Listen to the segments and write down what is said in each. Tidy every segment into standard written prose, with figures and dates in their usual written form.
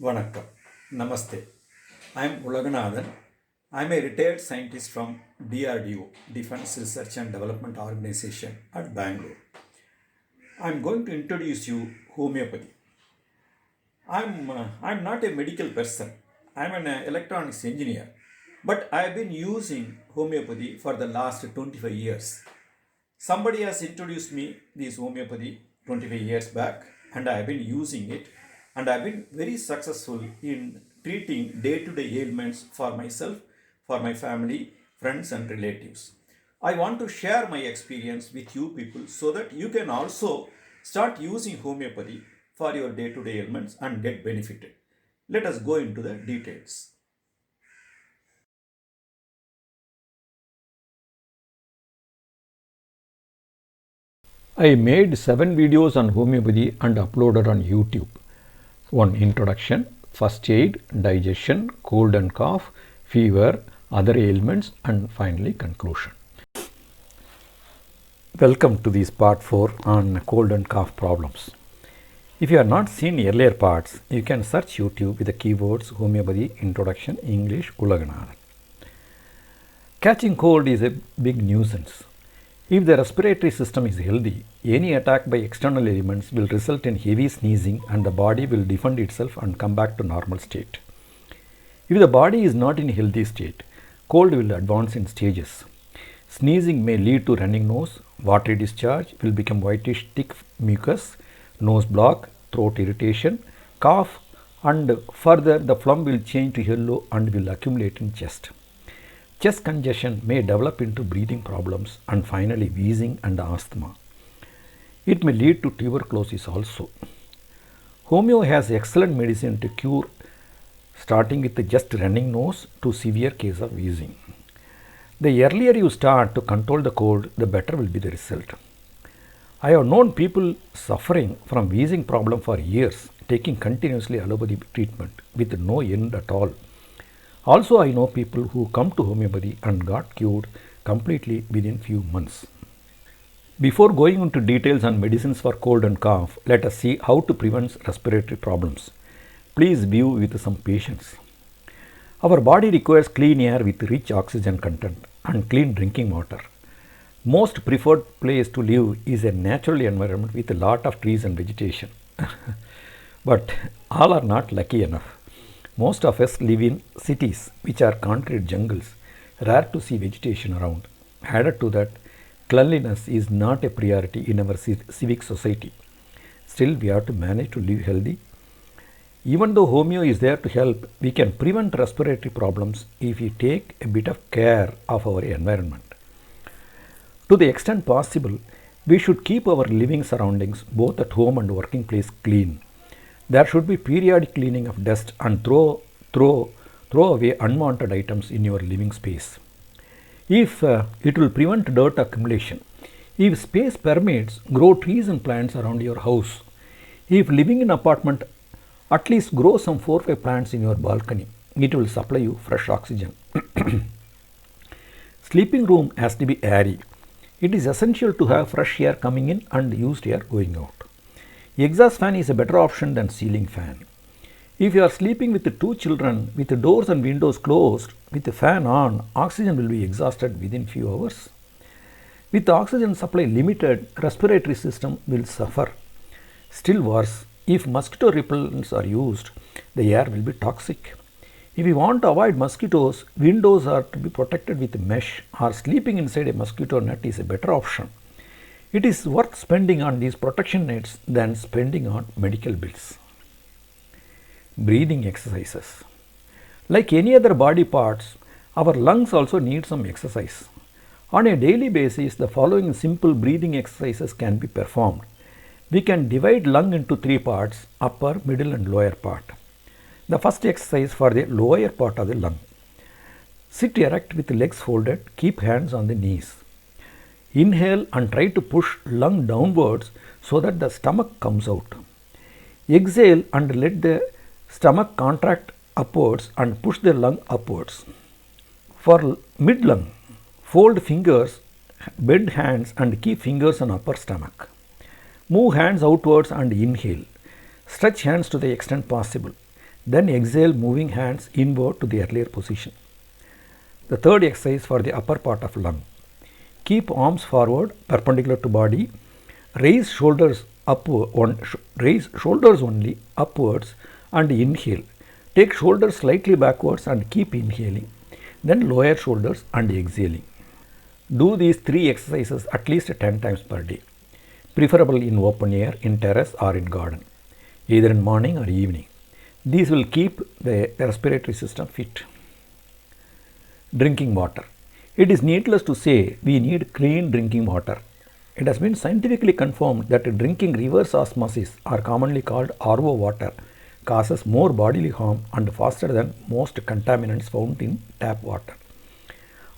Vanakkam. Namaste. I am Oulaganathan. I am a retired scientist from DRDO, Defense Research and Development Organization at Bangalore. I am going to introduce you homeopathy. I'm not a medical person. I am an electronics engineer, but I have been using homeopathy for the last 25 years. Somebody has introduced me this homeopathy 25 years back, and I have been using it, and I have been very successful in treating day-to-day ailments for myself, for my family, friends, and relatives. I want to share my experience with you people so that you can also start using homeopathy for your day-to-day ailments and get benefited. Let us go into the details. I made 7 videos on homeopathy and uploaded on YouTube. One introduction, first aid, digestion, cold and cough, fever, other ailments, and finally conclusion. Welcome to this part 4 on cold and cough problems. If you have not seen earlier parts, you can search YouTube with the keywords homeopathy introduction English Oulaganathan. Catching cold is a big nuisance. If the respiratory system is healthy, any attack by external elements will result in heavy sneezing and the body will defend itself and come back to normal state. If the body is not in a healthy state, cold will advance in stages. Sneezing may lead to running nose, watery discharge will become whitish thick mucus, nose block, throat irritation, cough, and further the phlegm will change to yellow and will accumulate in chest. Chest congestion may develop into breathing problems and finally wheezing and asthma. It may lead to tuberculosis also. Homeo has excellent medicine to cure, starting with just running nose to severe case of wheezing. The earlier you start to control the cold, the better will be the result. I have known people suffering from wheezing problem for years, taking continuously allopathy treatment with no end at all. Also, I know people who come to homeopathy and got cured completely within few months. Before going into details on medicines for cold and cough, let us see how to prevent respiratory problems. Please view with some patience. Our body requires clean air with rich oxygen content and clean drinking water. Most preferred place to live is a natural environment with a lot of trees and vegetation. But all are not lucky enough. Most of us live in cities which are concrete jungles, rare to see vegetation around. Added to that, cleanliness is not a priority in our civic society. Still, we have to manage to live healthy. Even though Homeo is there to help, we can prevent respiratory problems if we take a bit of care of our environment. To the extent possible, we should keep our living surroundings, both at home and working place, clean. There should be periodic cleaning of dust and throw away unwanted items in your living space. If it will prevent dirt accumulation. If space permits, grow trees and plants around your house. If living in apartment, at least grow some 4 or 5 plants in your balcony. It will supply you fresh oxygen. Sleeping room has to be airy. It is essential to have fresh air coming in and used air going out. Exhaust fan is a better option than ceiling fan. If you are sleeping with 2 children with the doors and windows closed with the fan on, oxygen will be exhausted within few hours. With the oxygen supply limited, respiratory system will suffer. Still worse, if mosquito repellents are used, the air will be toxic. If you want to avoid mosquitoes, windows are to be protected with mesh or sleeping inside a mosquito net is a better option. It is worth spending on these protection nets than spending on medical bills. Breathing exercises. Like any other body parts, our lungs also need some exercise. On a daily basis, the following simple breathing exercises can be performed. We can divide lung into 3 parts, upper, middle and lower part. The first exercise for the lower part of the lung. Sit erect with legs folded, keep hands on the knees. Inhale and try to push lung downwards so that the stomach comes out. Exhale and let the stomach contract upwards and push the lung upwards. For mid lung, fold fingers, bend hands and keep fingers on upper stomach. Move hands outwards and inhale. Stretch hands to the extent possible. Then exhale, moving hands inward to the earlier position. The third exercise for the upper part of lung. Keep arms forward, perpendicular to body. Raise shoulders raise shoulders only upwards and inhale. Take shoulders slightly backwards and keep inhaling. Then lower shoulders and exhaling. Do these 3 exercises at least 10 times per day, preferable in open air, in terrace or in garden, either in morning or evening. These will keep the respiratory system fit. Drinking water. It is needless to say we need clean drinking water. It has been scientifically confirmed that drinking reverse osmosis, or commonly called RO water, causes more bodily harm and faster than most contaminants found in tap water.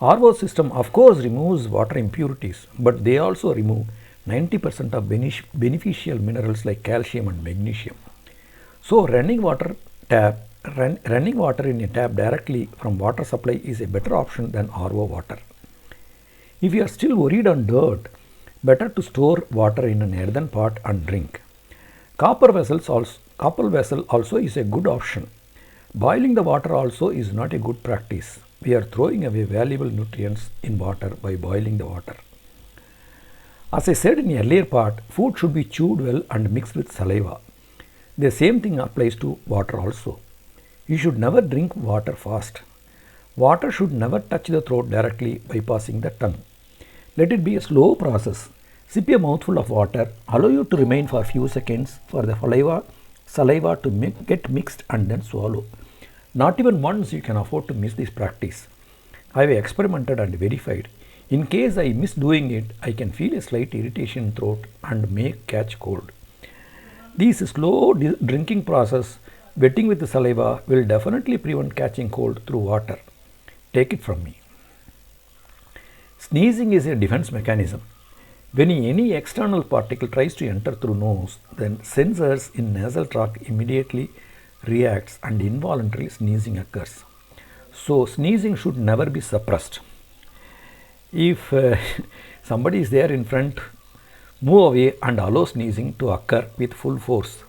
RO system of course removes water impurities, but they also remove 90% of beneficial minerals like calcium and magnesium. So running water in a tap directly from water supply is a better option than RO water. If you are still worried on dirt, better to store water in an earthen pot and drink. Copper vessel also is a good option. Boiling the water also is not a good practice. We are throwing away valuable nutrients in water by boiling the water. As I said in the earlier part, food should be chewed well and mixed with saliva. The same thing applies to water also. You should never drink water fast. Water should never touch the throat directly bypassing the tongue. Let it be a slow process. Sip a mouthful of water, allow you to remain for a few seconds for the saliva to get mixed and then swallow. Not even once you can afford to miss this practice. I have experimented and verified. In case I miss doing it, I can feel a slight irritation in throat and may catch cold. This slow drinking process, wetting with the saliva, will definitely prevent catching cold through water. Take it from me. Sneezing is a defense mechanism. When any external particle tries to enter through nose, then sensors in nasal tract immediately reacts and involuntary sneezing occurs. So sneezing should never be suppressed. If somebody is there in front, move away and allow sneezing to occur with full force.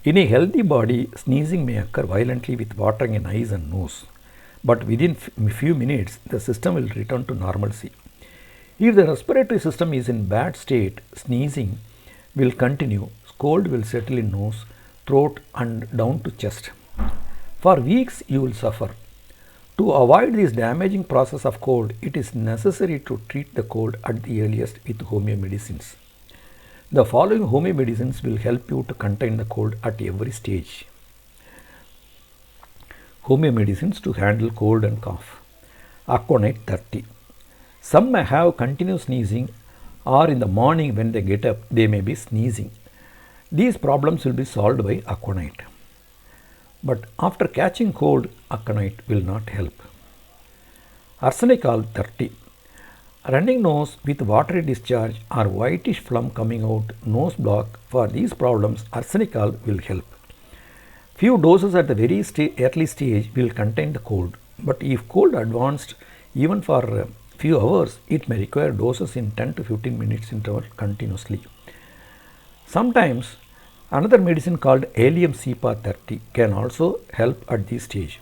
In a healthy body, sneezing may occur violently with watering in eyes and nose, but within few minutes the system will return to normalcy. If the respiratory system is in bad state, sneezing will continue, cold will settle in nose, throat and down to chest. For weeks you will suffer. To avoid this damaging process of cold, it is necessary to treat the cold at the earliest with homeo medicines. The following homeo medicines will help you to contain the cold at every stage. Homeo medicines to handle cold and cough. Aquanite 30. Some may have continuous sneezing, or in the morning when they get up they may be sneezing. These problems will be solved by Aquanite. But after catching cold, Aquanite will not help. Arsenicol 30. Running nose with watery discharge or whitish phlegm coming out, nose block, for these problems arsenicol will help. Few doses at the very early stage will contain the cold, but if cold advanced even for few hours, it may require doses in 10 to 15 minutes interval continuously. Sometimes another medicine called Allium Cepa 30 can also help at this stage.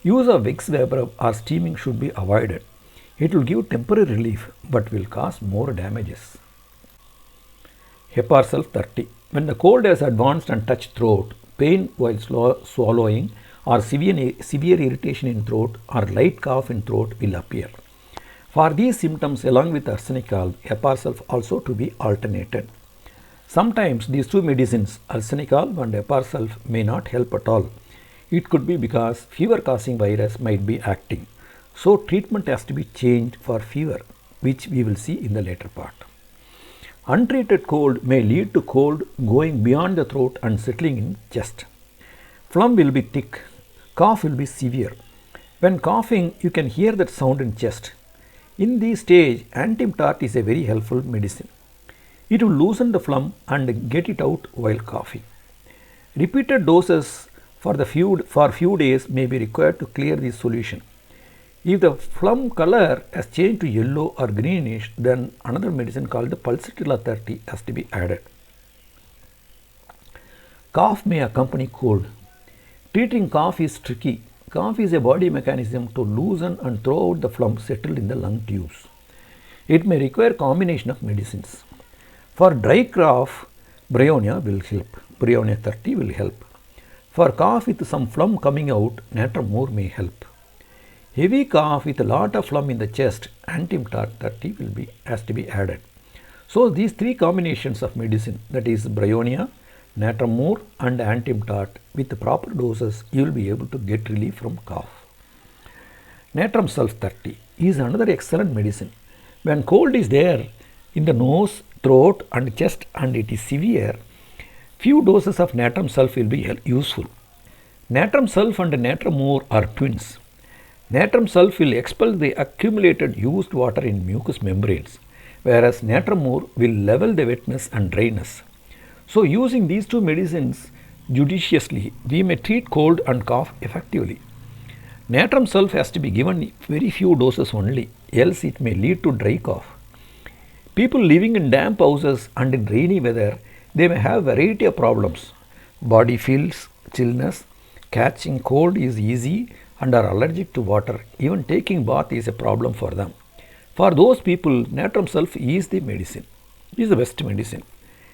Use of Vicks VapoRub or steaming should be avoided. It will give temporary relief but will cause more damages. Homeo Self 30. When the cold has advanced and touched throat, pain while swallowing or severe irritation in throat or light cough in throat will appear. For these symptoms, along with arsenicol, Homeo Self also to be alternated. Sometimes these two medicines, arsenicol and Homeo Self, may not help at all. It could be because fever causing virus might be acting. So treatment has to be changed for fever, which we will see in the later part. Untreated cold may lead to cold going beyond the throat and settling in chest. Phlegm will be thick, cough will be severe. When coughing, you can hear that sound in chest. In this stage, antimptot is a very helpful medicine. It will loosen the phlegm and get it out while coughing. Repeated doses for few days may be required to clear this solution. If the phlegm color has changed to yellow or greenish, then another medicine called the Pulsatilla 30 has to be added. Cough may accompany cold. Treating cough is tricky. Cough is a body mechanism to loosen and throw out the phlegm settled in the lung tubes. It may require combination of medicines. For dry cough, Bryonia will help. Bryonia 30 will help. For cough with some phlegm coming out, natrum more may help. Heavy cough with a lot of phlegm in the chest, Antimtar 30 has to be added. So these three combinations of medicine, that is Bryonia, natrum more and Antimtar, with the proper doses, you will be able to get relief from cough. Natrum Self 30 is another excellent medicine. When cold is there in the nose, throat and chest and it is severe, few doses of Natrum Self will be useful. Natrum Self and Natrum more are twins. Natrum Self will expel the accumulated used water in mucous membranes, whereas Natrum more will level the wetness and dryness. So using these two medicines judiciously, we may treat cold and cough effectively. Natrum Self has to be given very few doses only, else it may lead to dry cough. People living in damp houses and in rainy weather, they may have variety of problems. Body feels chillness, catching cold is easy and are allergic to water. Even taking bath is a problem for them. For those people, Natrum Self is the medicine, is the best medicine.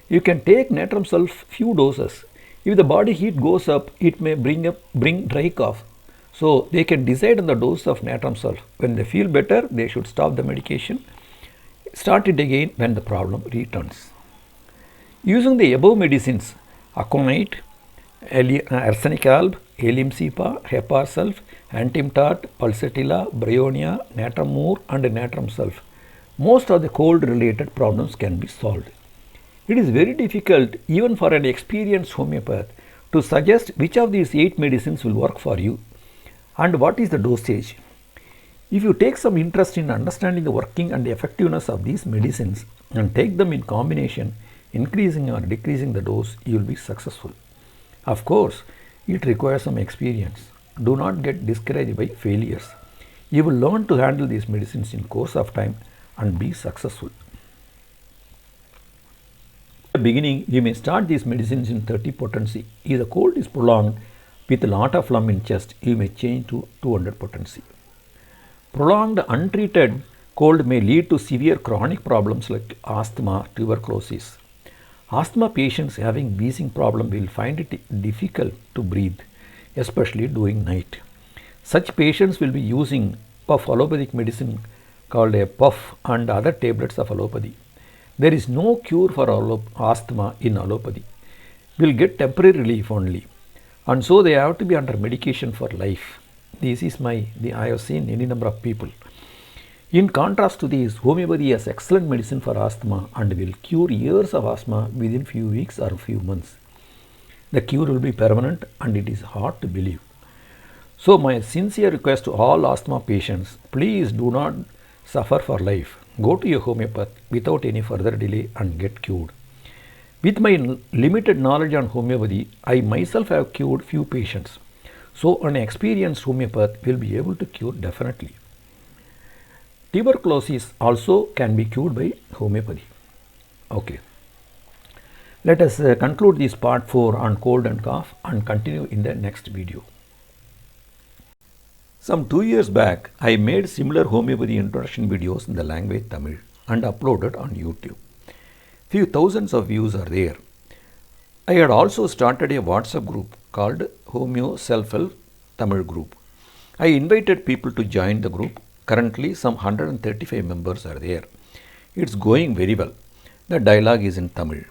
You can take Natrum Self few doses. If the body heat goes up, it may bring dry cough. So they can decide on the dose of Natrum Self. When they feel better, they should stop the medication. Start it again when the problem returns. Using the above medicines, aconite, arsenic alb, Allium cepa, Hepar Self, Antimtar, Pulsatilla, Bryonia, Natrum more and Natrum Self, most of the cold related problems can be solved. It is very difficult even for an experienced homeopath to suggest which of these 8 medicines will work for you and what is the dosage. If you take some interest in understanding the working and the effectiveness of these medicines and take them in combination, increasing or decreasing the dose, you will be successful. Of course, it requires some experience. Do not get discouraged by failures. You will learn to handle these medicines in course of time and be successful. In the beginning, you may start these medicines in 30 potency. If the cold is prolonged with a lot of phlegm in chest, you may change to 200 potency. Prolonged untreated cold may lead to severe chronic problems like asthma, tuberculosis. Asthma patients having wheezing problem will find it difficult to breathe, especially during night. Such patients will be using puff allopathic medicine called a puff and other tablets of allopathy. There is no cure for asthma in allopathy. Will get temporary relief only, and so they have to be under medication for life. This is I have seen any number of people. In contrast to this, homeopathy has excellent medicine for asthma and will cure years of asthma within few weeks or few months. The cure will be permanent and it is hard to believe. So my sincere request to all asthma patients, please do not suffer for life. Go to your homeopath without any further delay and get cured. With my limited knowledge on homeopathy, I myself have cured few patients. So an experienced homeopath will be able to cure definitely. Tuberculosis also can be cured by homeopathy. Okay. Let us conclude this part 4 on cold and cough and continue in the next video. Some 2 years back, I made similar homeopathy introduction videos in the language Tamil and uploaded on YouTube. Few thousands of views are there. I had also started a WhatsApp group called Homeo Self Tamil group. I invited people to join the group. Currently, some 135 members are there. It's going very well. The dialogue is in Tamil.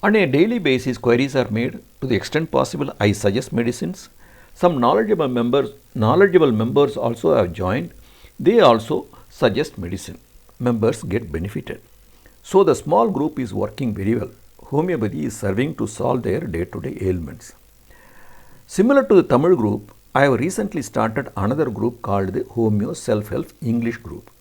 On a daily basis, queries are made. To the extent possible, I suggest medicines. Some knowledgeable members also have joined. They also suggest medicine. Members get benefited. So the small group is working very well. Homeopathy is serving to solve their day-to-day ailments. Similar to the Tamil group, I have recently started another group called the Homeo Self English group.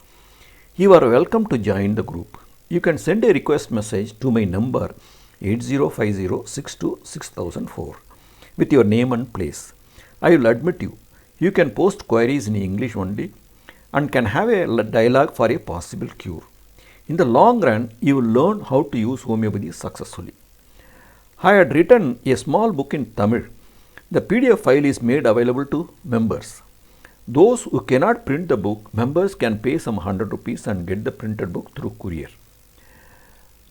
You are welcome to join the group. You can send a request message to my number 8050626004 with your name and place. I will admit you. You can post queries in English only and can have a dialogue for a possible cure. In the long run, you will learn how to use homeopathy successfully. I had written a small book in Tamil The PDF file is made available to members. Those who cannot print the book, members can pay some 100 rupees and get the printed book through courier.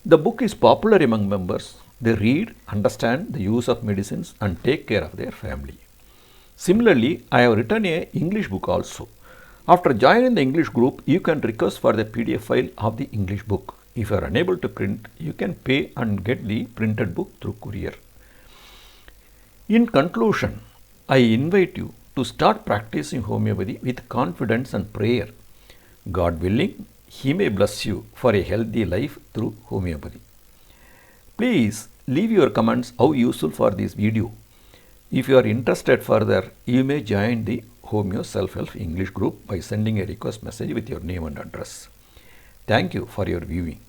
The book is popular among members. They read, understand the use of medicines and take care of their family. Similarly, I have written an English book also. After joining the English group, you can request for the PDF file of the English book. If you are unable to print, you can pay and get the printed book through courier. In conclusion, I invite you to start practicing homeopathy with confidence and prayer. God willing, He may bless you for a healthy life through homeopathy. Please leave your comments how useful for this video. If you are interested further, you may join the Homeo Self-Help English group by sending a request message with your name and address. Thank you for your viewing.